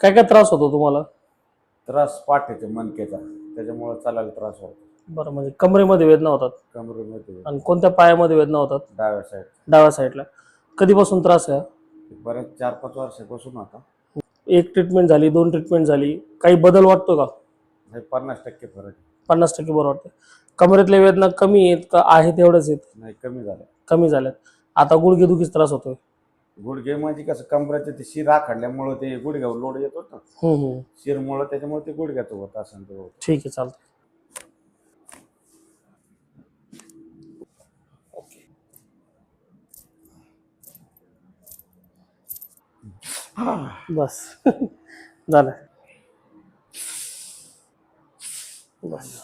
काय काय त्रास होतो तुम्हाला? त्रास पाठीचे मणक्याचा, त्याच्यामुळे चालायला त्रास होतो. बरं, म्हणजे कमरेमध्ये वेदना होतात कमरेमध्ये आणि कोणत्या पायामध्ये वेदना होतात? डाव्या साईड. डाव्या साईडला. कधीपासून त्रास आहे? बरेच 4-5 वर्षापासून आता. एक ट्रीटमेंट झाली, 2 ट्रीटमेंट झाली, काही बदल वाटतो का? 50% फरक आहे. 50% बरं वाटतं. कमरेतल्या वेदना कमी आहेत का आहेत एवढंच आहेत? नाही, कमी झालं. कमी झाल्यात. आता गुडघेदुखीचा त्रास होतोय? गुडघे म्हणजे कसं कमरेचं ते शिर आखडल्यामुळं ते गुडघ्यावर लोड येतो ना, शिरमुळं, त्याच्यामुळे ते गुडघ्याचं होत असं ते होतं. ठीक आहे, चालतं. बस. झालं. बस.